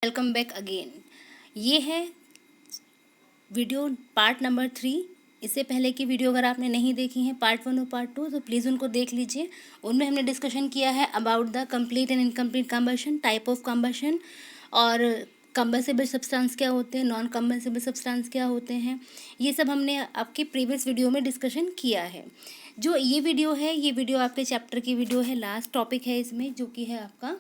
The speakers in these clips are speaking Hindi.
Welcome back again. ये है वीडियो पार्ट नंबर 3। इससे पहले की वीडियो अगर आपने नहीं देखी है पार्ट 1 और पार्ट 2 तो प्लीज़ उनको देख लीजिए। उनमें हमने डिस्कशन किया है about the complete and incomplete combustion, type of combustion, और कंबसेबल सब्सटेंस क्या होते हैं, नॉन कंबसेबल सब्सटेंस क्या होते हैं। ये सब हमने आपके प्रीवियस वीडियो में डिस्कशन किया है। जो ये वीडियो आपके चैप्टर की वीडियो है, लास्ट टॉपिक है इसमें, जो कि है आपका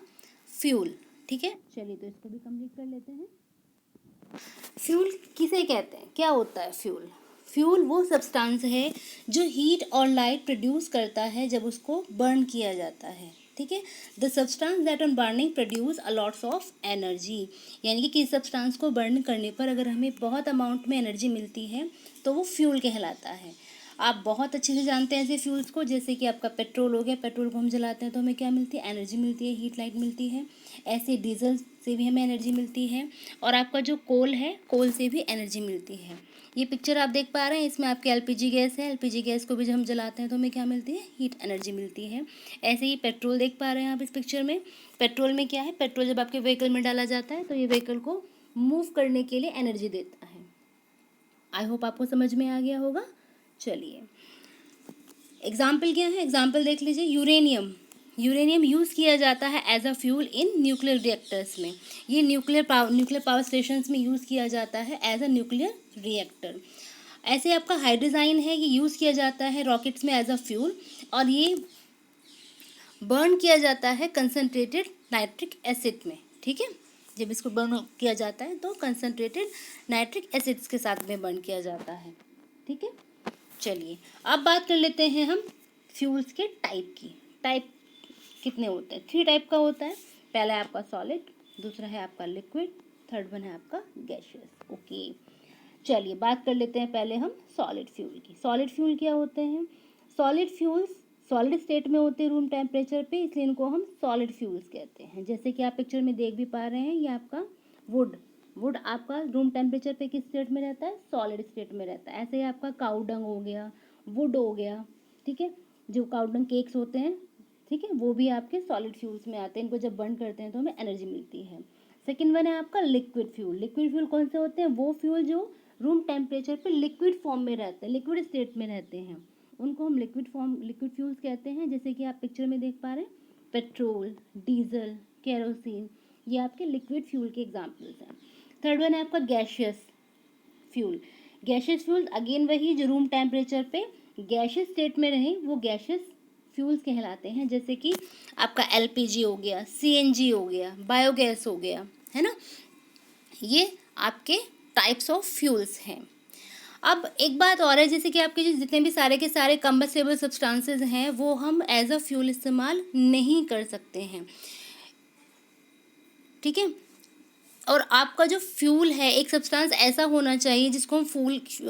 फ्यूल। ठीक है, चलिए तो इसको भी कंप्लीट कर लेते हैं। फ्यूल किसे कहते हैं, क्या होता है फ्यूल? फ्यूल वो सब्सटेंस है जो हीट और लाइट प्रोड्यूस करता है जब उसको बर्न किया जाता है। ठीक है, the substance that on burning produce a lots of energy, यानी कि किसी सब्सटेंस को बर्न करने पर अगर हमें बहुत अमाउंट में एनर्जी मिलती है तो वो फ्यूल कहलाता है। आप बहुत अच्छे से जानते हैं ऐसे फ्यूल्स को, जैसे कि आपका पेट्रोल हो गया। पेट्रोल को हम जलाते हैं तो हमें क्या मिलती है, एनर्जी मिलती है, हीट लाइट मिलती है। ऐसे डीजल से भी हमें एनर्जी मिलती है, और आपका जो कोल है, कोल से भी एनर्जी मिलती है। ये पिक्चर आप देख पा रहे हैं, इसमें आपकी एलपीजी गैस है। एलपीजी गैस को भी जब हम जलाते हैं तो हमें क्या मिलती है, हीट एनर्जी मिलती है। ऐसे ही पेट्रोल देख पा रहे हैं आप इस पिक्चर में। पेट्रोल में क्या है, पेट्रोल जब आपके व्हीकल में डाला जाता है तो ये व्हीकल को मूव करने के लिए एनर्जी देता है। आई होप आपको समझ में आ गया होगा। चलिए, एग्जाम्पल क्या है, एग्जाम्पल देख लीजिए। यूरेनियम यूज़ किया जाता है as a fuel in nuclear reactors में। ये न्यूक्लियर पावर स्टेशंस में यूज़ किया जाता है एज अ न्यूक्लियर रिएक्टर। ऐसे आपका हाइड्रोजाइन है, ये यूज़ किया जाता है रॉकेट्स में एज अ फ्यूल, और ये बर्न किया जाता है कंसनट्रेटेड नाइट्रिक एसिड में। ठीक है, जब इसको बर्न किया जाता है तो कंसनट्रेटेड नाइट्रिक एसिड्स के साथ में बर्न किया जाता है। ठीक है, चलिए अब बात कर लेते हैं हम फ्यूल्स के टाइप की। टाइप कितने होते हैं? 3 टाइप का होता है। पहला है आपका सॉलिड, दूसरा है आपका लिक्विड, थर्ड वन है आपका गैसियस। ओके, चलिए बात कर लेते हैं पहले हम सॉलिड फ्यूल की। सॉलिड फ्यूल क्या होते हैं? सॉलिड फ्यूल्स सॉलिड स्टेट में होते हैं रूम टेम्परेचर पे, इसलिए इनको हम सॉलिड फ्यूल्स कहते हैं। जैसे कि आप पिक्चर में देख भी पा रहे हैं, ये आपका वुड आपका रूम टेम्परेचर पे किस स्टेट में रहता है, सॉलिड स्टेट में रहता है। ऐसे ही आपका काउडंग हो गया, वुड हो गया। ठीक है, जो काउडंग केक्स होते हैं, ठीक है, वो भी आपके सॉलिड फ्यूल्स में आते हैं। इनको जब बर्न करते हैं तो हमें एनर्जी मिलती है। सेकेंड वन है आपका लिक्विड फ्यूल। लिक्विड फ्यूल कौन से होते हैं? वो फ्यूल जो रूम टेम्परेचर पे लिक्विड फॉर्म में रहते हैं, लिक्विड स्टेट में रहते हैं, उनको हम लिक्विड फ्यूल्स कहते हैं। जैसे कि आप पिक्चर में देख पा रहे हैं, पेट्रोल, डीजल, केरोसिन, ये आपके लिक्विड फ्यूल के एग्जाम्पल्स हैं। थर्ड वन है आपका gaseous fuel. Gaseous fuel again वही जो रूम टेम्परेचर पे गैशियस स्टेट में रहे, वो गैशियस फ्यूल्स कहलाते हैं। जैसे कि आपका एलपीजी हो गया, सीएनजी हो गया, बायोगैस हो गया, है ना। ये आपके टाइप्स ऑफ फ्यूल्स हैं। अब एक बात और है, जैसे कि आपके जो जितने भी सारे के सारे कंबस्टेबल सब्सटेंसेस हैं वो हम एज अ फ्यूल इस्तेमाल नहीं कर सकते हैं। ठीक है, और आपका जो फ्यूल है, एक सब्सटेंस ऐसा होना चाहिए जिसको हम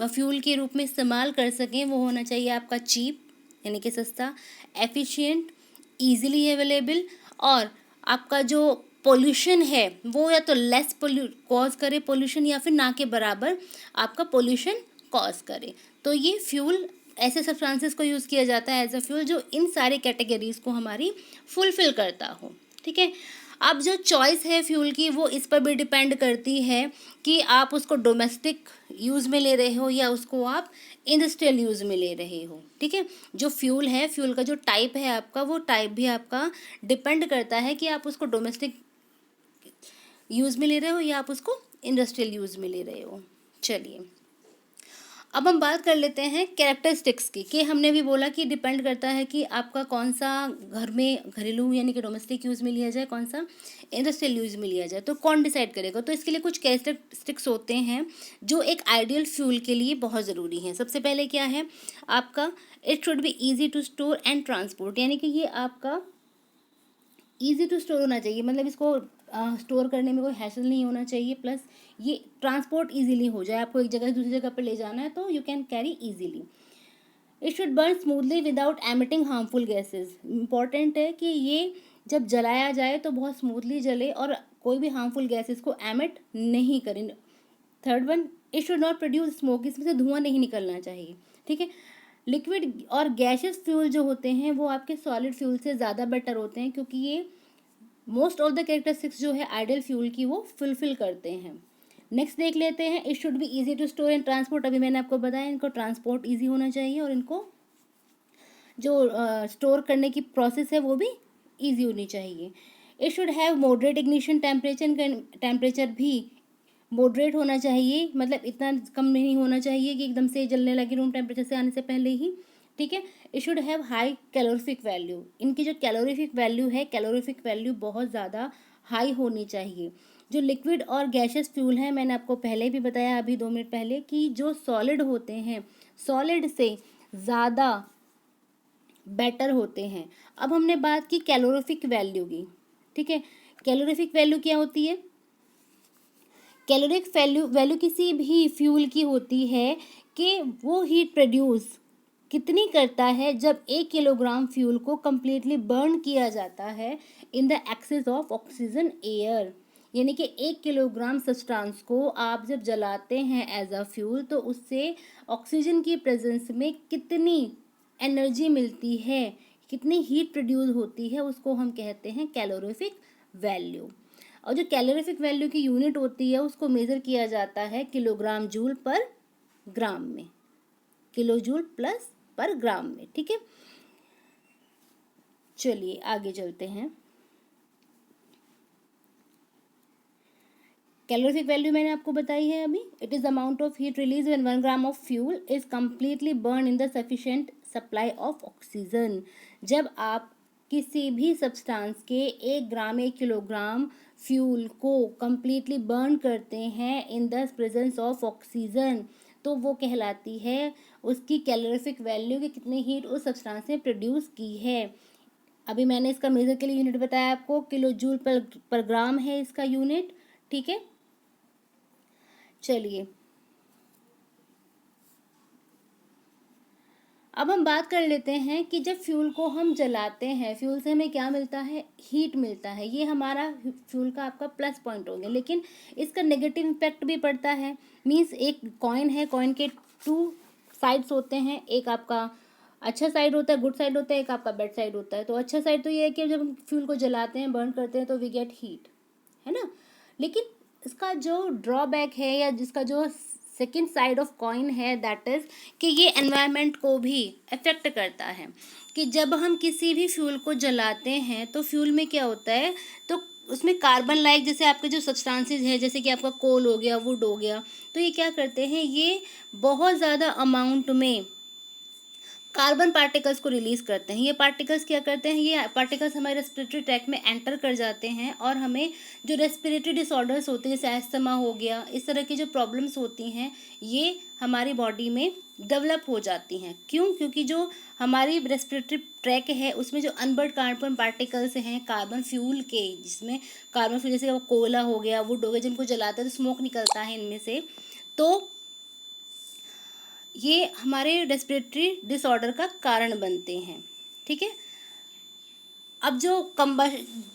फ्यूल के रूप में इस्तेमाल कर सकें। वो होना चाहिए आपका चीप, यानी कि सस्ता, एफिशिएंट, इजीली अवेलेबल, और आपका जो पोल्यूशन है वो या तो लेस कॉज करे पोल्यूशन, या फिर ना के बराबर आपका पोल्यूशन कॉज करे। तो ये फ्यूल, ऐसे सब्सटेंसेस को यूज़ किया जाता है एज अ फ्यूल जो इन सारे कैटेगरीज को हमारी फुलफिल करता हो। ठीक है, अब जो चॉइस है फ्यूल की वो इस पर भी डिपेंड करती है कि आप उसको डोमेस्टिक यूज़ में ले रहे हो या उसको आप इंडस्ट्रियल यूज़ में ले रहे हो। ठीक है, जो फ्यूल है, फ्यूल का जो टाइप है आपका, वो टाइप भी आपका डिपेंड करता है कि आप उसको डोमेस्टिक यूज़ में ले रहे हो या आप उसको इंडस्ट्रियल यूज़ में ले रहे हो। चलिए अब हम बात कर लेते हैं कैरेक्टरिस्टिक्स की, कि हमने भी बोला कि डिपेंड करता है कि आपका कौन सा घर में घरेलू यानी कि डोमेस्टिक यूज़ में लिया जाए, कौन सा इंडस्ट्रियल यूज़ में लिया जाए, तो कौन डिसाइड करेगा। तो इसके लिए कुछ कैरेक्टरिस्टिक्स होते हैं जो एक आइडियल फ्यूल के लिए बहुत ज़रूरी हैं। सबसे पहले क्या है आपका, it should be easy to store and transport, यानी कि ये आपका ईजी टू स्टोर होना चाहिए, मतलब इसको स्टोर करने में कोई हैसल नहीं होना चाहिए, प्लस ये ट्रांसपोर्ट इजीली हो जाए। आपको एक जगह से दूसरी जगह पर ले जाना है तो you can carry easily. It should burn smoothly without emitting harmful gases. Important है कि ये जब जलाया जाए तो बहुत स्मूथली जले और कोई भी हार्मफुल गैसेज को एमिट नहीं करें। Third one, it should not produce smoke, इसमें से धुआं नहीं निकलना चाहिए। ठीक है, लिक्विड और गैसियस फ्यूल जो होते हैं वो आपके सॉलिड फ्यूल से ज़्यादा बेटर होते हैं, क्योंकि ये मोस्ट ऑफ द कैरेक्टरिस्टिक्स जो है आइडियल फ्यूल की वो फुलफिल करते हैं। नेक्स्ट देख लेते हैं, it should be easy to store and transport. अभी मैंने आपको बताया इनको ट्रांसपोर्ट इजी होना चाहिए और इनको जो स्टोर करने की प्रोसेस है वो भी इजी होनी चाहिए। It should have moderate ignition temperature, temperature भी मॉडरेट होना चाहिए, मतलब इतना कम नहीं होना चाहिए कि एकदम से जलने लगे रूम टेम्परेचर से आने से पहले ही, ठीक है। It should have high calorific value, इनकी जो कैलोरीफिक वैल्यू है, कैलोरीफिक वैल्यू बहुत ज़्यादा हाई होनी चाहिए। जो लिक्विड और गैशियस फ्यूल है, मैंने आपको पहले भी बताया अभी 2 मिनट पहले, कि जो सॉलिड होते हैं सॉलिड से ज़्यादा बेटर होते हैं। अब हमने बात की कैलोरीफिक वैल्यू की, ठीक है। कैलोरीफिक वैल्यू क्या होती है? कैलोरिक वैल्यू किसी भी फ्यूल की होती है कि वो हीट प्रोड्यूस कितनी करता है जब 1 किलोग्राम फ्यूल को कम्प्लीटली बर्न किया जाता है in the excess of oxygen air. यानी कि 1 किलोग्राम सब्सटेंस को आप जब जलाते हैं एज अ फ्यूल, तो उससे ऑक्सीजन की प्रेजेंस में कितनी एनर्जी मिलती है, कितनी हीट प्रोड्यूस होती है, उसको हम कहते हैं कैलोरीफिक वैल्यू। और जो कैलोरीफिक वैल्यू की यूनिट होती है उसको मेज़र किया जाता है किलोग्राम जूल पर ग्राम में, किलो जूल प्लस पर ग्राम में, ठीक है। चलिए आगे चलते हैं। कैलोरीफिक वैल्यू मैंने आपको बताई है अभी। It is amount of heat release when 1 gram of fuel is completely burn in the sufficient supply of oxygen. जब आप किसी भी सब्सटेंस के 1 ग्राम 1 किलोग्राम फ्यूल को कम्प्लीटली बर्न करते हैं in the presence of oxygen, तो वो कहलाती है उसकी कैलोरीफिक वैल्यू कि कितनी हीट उस सब्सटेंस ने प्रोड्यूस की है। अभी मैंने इसका मेजर के लिए यूनिट बताया आपको, किलो जूल पर ग्राम है इसका यूनिट, ठीक है। चलिए अब हम बात कर लेते हैं कि जब फ्यूल को हम जलाते हैं, फ्यूल से हमें क्या मिलता है? हीट मिलता है। ये हमारा फ्यूल का आपका प्लस पॉइंट हो गया, लेकिन इसका नेगेटिव इम्पैक्ट भी पड़ता है। मीन्स एक कॉइन है, कॉइन के 2 साइड्स होते हैं, एक आपका अच्छा साइड होता है, गुड साइड होता है, एक आपका बैड साइड होता है। तो अच्छा साइड तो ये है कि जब हम फ्यूल को जलाते हैं, बर्न करते हैं, तो वी गेट हीट, है ना। लेकिन इसका जो ड्रॉबैक है या जिसका जो सेकेंड साइड ऑफ कॉइन है, दैट इज़ कि ये एनवायरनमेंट को भी अफेक्ट करता है। कि जब हम किसी भी फ्यूल को जलाते हैं तो फ्यूल में क्या होता है, तो उसमें कार्बन लाइक जैसे आपके जो सब्सटेंसेस है, जैसे कि आपका कोल हो गया, वुड हो गया, तो ये क्या करते हैं, ये बहुत ज़्यादा अमाउंट में कार्बन पार्टिकल्स को रिलीज करते हैं। ये पार्टिकल्स क्या करते हैं, ये पार्टिकल्स हमारे रेस्पिरेटरी ट्रैक में एंटर कर जाते हैं और हमें जो रेस्पिरेटरी डिसऑर्डर्स होते हैं, जैसे अस्थमा हो गया, इस तरह की जो प्रॉब्लम्स होती हैं, ये हमारी बॉडी में डेवलप हो जाती हैं। क्यों? क्योंकि जो हमारी रेस्पिरेटरी ट्रैक है उसमें जो अनबर्न कार्बन पार्टिकल्स हैं कार्बन फ्यूल के, जिसमें कार्बन फ्यूल जैसे कोयला हो गया, वुड हो गया, जिनको जलाते हैं तो स्मोक निकलता है इनमें से, तो ये हमारे रेस्पिरेटरी डिसऑर्डर का कारण बनते हैं, ठीक है। अब जो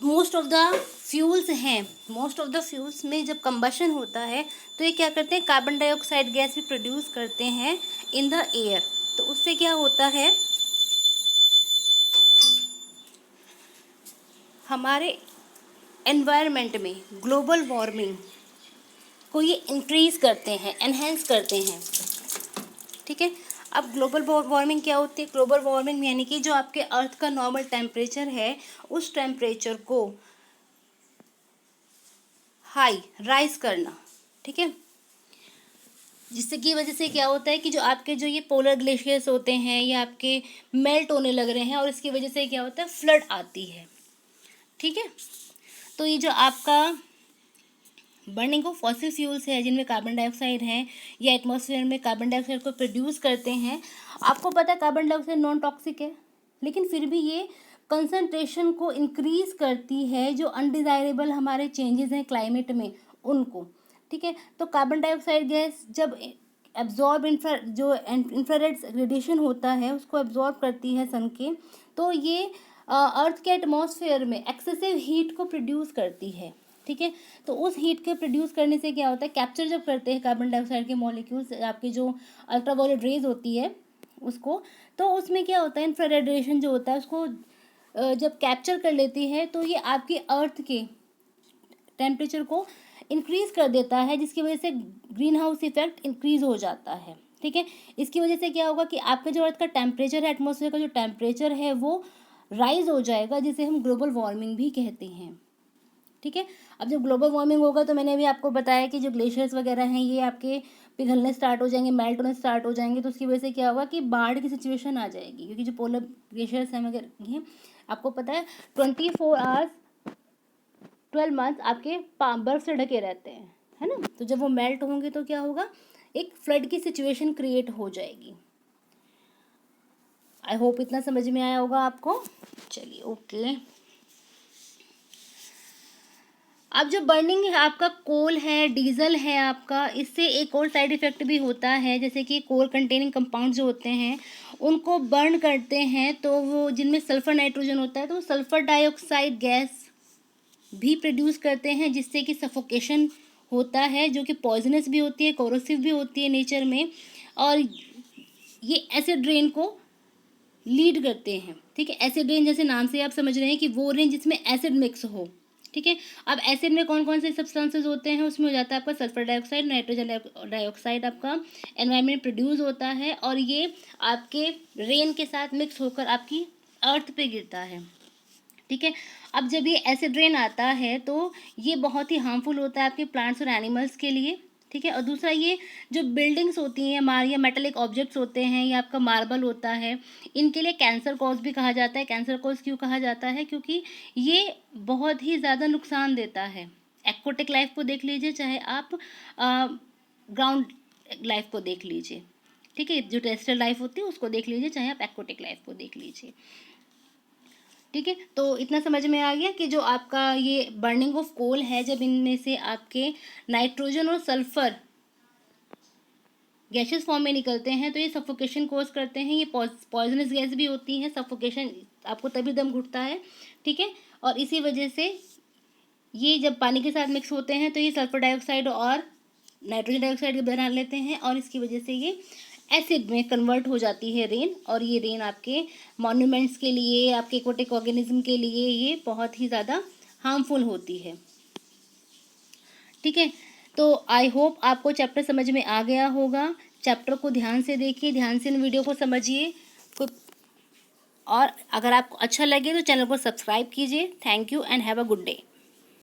मोस्ट ऑफ द फ्यूल्स हैं, मोस्ट ऑफ द फ्यूल्स में जब कंबशन होता है तो ये क्या करते हैं, कार्बन डाइऑक्साइड गैस भी प्रोड्यूस करते हैं इन द एयर। तो उससे क्या होता है, हमारे एनवायरनमेंट में ग्लोबल वार्मिंग को ये इंक्रीज करते हैं, एनहेंस करते हैं, ठीक है। अब ग्लोबल वार्मिंग क्या होती है? ग्लोबल वार्मिंग यानी कि जो आपके अर्थ का नॉर्मल टेम्परेचर है उस टेम्परेचर को हाई राइज करना, ठीक है। जिससे की वजह से क्या होता है कि जो आपके जो ये पोलर ग्लेशियर्स होते हैं ये आपके मेल्ट होने लग रहे हैं और इसकी वजह से क्या होता है, फ्लड आती है, ठीक है। तो ये जो आपका बर्निंग ऑफ फॉसिल फ्यूल्स है जिनमें कार्बन डाइऑक्साइड है, या एटमॉस्फेयर में कार्बन डाइऑक्साइड को प्रोड्यूस करते हैं। आपको पता है कार्बन डाइऑक्साइड नॉन टॉक्सिक है, लेकिन फिर भी ये कंसंट्रेशन को इंक्रीज करती है जो अनडिज़ायरेबल हमारे चेंजेस हैं क्लाइमेट में उनको, ठीक है। तो कार्बन डाइऑक्साइड गैस जब एब्जॉर्ब इंफ्रारेड रेडिएशन होता है उसको एब्जॉर्ब करती है सन के, तो ये अर्थ के एटमॉस्फेयर में एक्सेसिव हीट को प्रोड्यूस करती है, ठीक है। तो उस हीट के प्रोड्यूस करने से क्या होता है, कैप्चर जब करते हैं कार्बन डाइऑक्साइड के मॉलिक्यूल्स आपकी जो अल्ट्रावायलेट रेज होती है उसको, तो उसमें क्या होता है, इंफ्रारेड रेडिएशन जो होता है उसको जब कैप्चर कर लेती है तो ये आपकी अर्थ के टेम्परेचर को इंक्रीज़ कर देता है, जिसकी वजह से ग्रीन हाउस इफेक्ट इंक्रीज़ हो जाता है। ठीक है, इसकी वजह से क्या होगा कि आपका जो अर्थ का टेम्परेचर है, एटमॉस्फेयर का जो टेम्परेचर है वो राइज हो जाएगा, जिसे हम ग्लोबल वार्मिंग भी कहते हैं। ठीक है, अब जब ग्लोबल वार्मिंग होगा तो मैंने अभी आपको बताया कि जो ग्लेशियर्स वगैरह हैं ये आपके पिघलने स्टार्ट हो जाएंगे, मेल्ट होने स्टार्ट हो जाएंगे, तो उसकी वजह से क्या होगा कि बाढ़ की सिचुएशन आ जाएगी, क्योंकि जो पोलर ग्लेशियर्स हैं वगैरह हैं, आपको पता है 24 आवर्स 12 मंथ्स आपके बर्फ से ढके रहते हैं, है ना। तो जब वो मेल्ट होंगे तो क्या होगा, एक फ्लड की सिचुएशन क्रिएट हो जाएगी। आई होप इतना समझ में आया होगा आपको। चलिए ओके। अब जो बर्निंग है आपका कोल है, डीजल है आपका, इससे एक और साइड इफ़ेक्ट भी होता है, जैसे कि कोल कंटेनिंग कंपाउंड जो होते हैं उनको बर्न करते हैं तो वो जिनमें सल्फ़र नाइट्रोजन होता है तो वो सल्फ़र डाइऑक्साइड गैस भी प्रोड्यूस करते हैं, जिससे कि सफोकेशन होता है, जो कि पॉइजनस भी होती है, कोरोसिव भी होती है नेचर में, और ये एसिड रेन को लीड करते हैं। ठीक है, एसिड रेन जैसे नाम से आप समझ रहे हैं कि वो रेन जिसमें एसिड मिक्स हो। ठीक है, अब एसिड में कौन कौन से सब्सटेंसेस होते हैं, उसमें हो जाता है आपका सल्फर डाइऑक्साइड, नाइट्रोजन डाइऑक्साइड आपका एनवायरनमेंट प्रोड्यूस होता है, और ये आपके रेन के साथ मिक्स होकर आपकी अर्थ पे गिरता है। ठीक है, अब जब ये एसिड रेन आता है तो ये बहुत ही हार्मफुल होता है आपके प्लांट्स और एनिमल्स के लिए। ठीक है, और दूसरा ये जो बिल्डिंग्स होती हैं हमारी, या मेटेलिक ऑब्जेक्ट्स होते हैं, या आपका मार्बल होता है, इनके लिए कैंसर कॉज भी कहा जाता है। कैंसर कॉज क्यों कहा जाता है, क्योंकि ये बहुत ही ज़्यादा नुकसान देता है। एक्वाटिक लाइफ को देख लीजिए, चाहे आप ग्राउंड लाइफ को देख लीजिए। ठीक है, जो टेरेस्ट्रियल लाइफ होती है उसको देख लीजिए, चाहे आप एक्वाटिक लाइफ को देख लीजिए। ठीक है, तो इतना समझ में आ गया कि जो आपका ये बर्निंग ऑफ कोल है, जब इनमें से आपके नाइट्रोजन और सल्फर गैसेस फॉर्म में निकलते हैं तो ये सफोकेशन कोज करते हैं। ये पॉइजनस गैस भी होती है, सफोकेशन आपको तभी दम घुटता है। ठीक है, और इसी वजह से ये जब पानी के साथ मिक्स होते हैं तो ये सल्फर डाइऑक्साइड और नाइट्रोजन डाइऑक्साइड बना लेते हैं, और इसकी वजह से ये एसिड में कन्वर्ट हो जाती है रेन, और ये रेन आपके मॉन्यूमेंट्स के लिए, आपके एक्वाटिक ऑर्गेनिज्म के लिए ये बहुत ही ज़्यादा हार्मफुल होती है। ठीक है, तो आई होप आपको चैप्टर समझ में आ गया होगा। चैप्टर को ध्यान से देखिए, ध्यान से इन वीडियो को समझिए, और अगर आपको अच्छा लगे तो चैनल को सब्सक्राइब कीजिए। Thank you and have a good day.